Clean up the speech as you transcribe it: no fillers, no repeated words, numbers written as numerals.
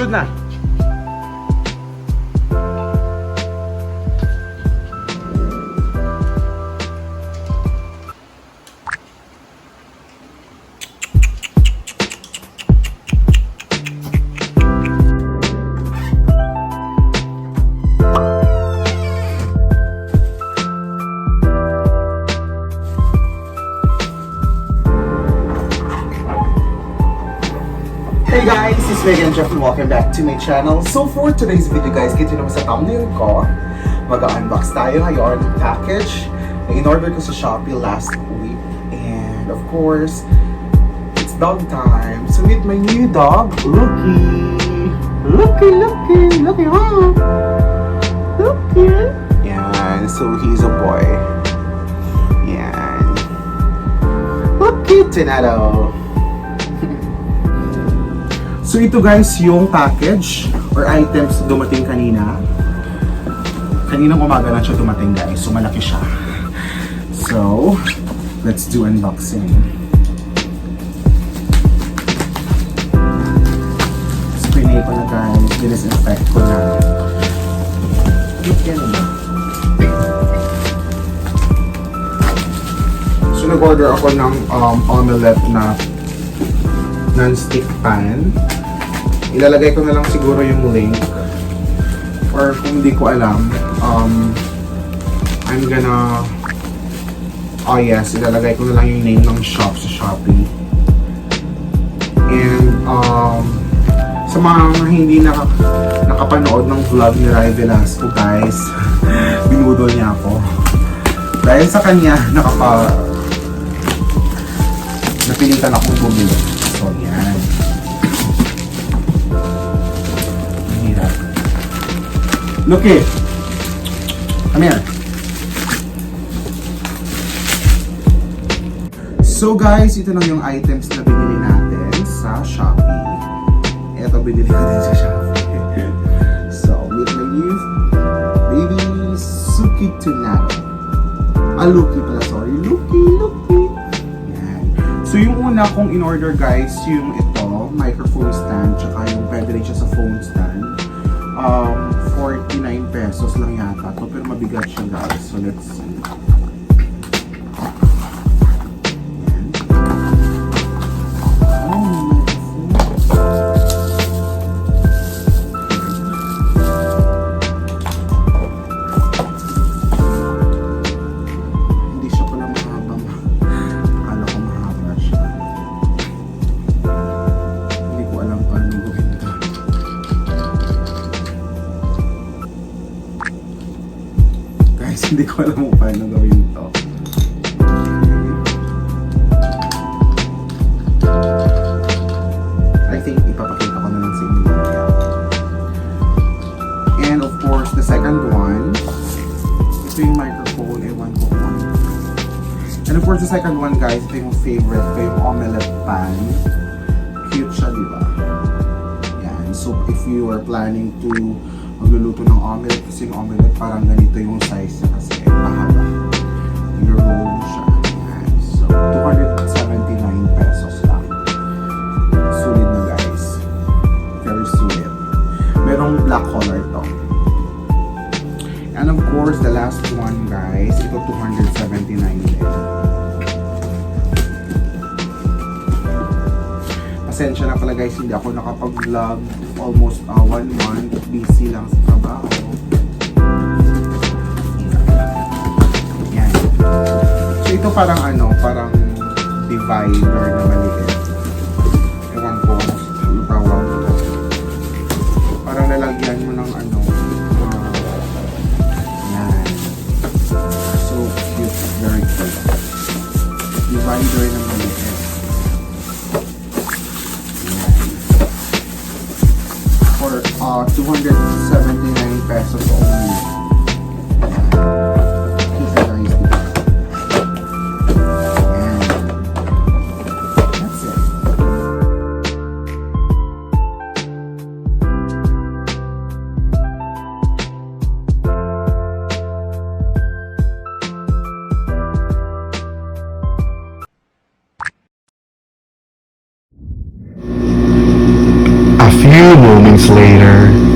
Shoot na! Hey guys, it's Megan Jeff and welcome back to my channel. So for today's video guys, kita naman sa thumbnail ko, mag-unbox tayo ngayon ng package na in-order ko sa Shopee last week. And of course, it's dog time. So meet my new dog, Loukie. Loukie, huh? Loukie. Yan, so he's a boy. Yan. Loukie Tinado. So ito guys yung package or items na dumating kanina. Kaninang umaga na siya dumating guys. So malaki siya. So, let's do unboxing. Spray ko na guys. Disinfect ko na. So nag-order ako ng omelette na non-stick pan. Ilalagay ko na lang siguro yung link, or kung hindi ko alam, I'm gonna, oh yes, ilalagay ko na lang yung name ng shop sa Shopee. And sa mga hindi nakapanood ng vlog ni Rai Velasco guys, binudol niya ako dahil sa kanya napilitan akong bumili. So yan. Loukie, come here. So guys, ito lang yung items na binili natin sa Shopee. Ito binili ko din sa Shopee. So, meet my new baby Suki Tunado. Loukie pala, sorry. Loukie. Yan. So yung una kong in-order guys, yung ito, microphone stand, tsaka yung pwede rin siya sa phone stand. 49 pesos lang yata to, pero mabigat siya guys. So let's see. Hindi siya pala mahaba. Akala ko mahaba siya. Hindi ko alam paano gawin ito. Guys, hindi ko alam kung paano gawin ito. I think ipapakita ko na lang sa inyo. And of course, the second one, ito yung microphone, ewan ko kung. And of course, the second one guys, ito yung favorite ko, yung Omelete Pan. Cute siya, diba? Yan. So, if you are planning to magluluto ng omelette, kasi yung omelette parang ganito yung size niya kasi mahaba. I-roll mo siya. Yan. So, 279 pesos lang. Sulit na guys. Very sulit. Merong black color to. And of course, the last one guys, ito 279 din. Pasensya na pala guys, hindi ako nakapag-vlog almost 1 month. Busy lang sa trabaho. Yan. So ito parang parang divider na maliit. Ewan ko ang tawag ito. Parang lalagyan mo ng yan. So cute, very cute. Divider na maliit. For 279 pesos only. Kita guys dito. And that's it. A few moments seconds later.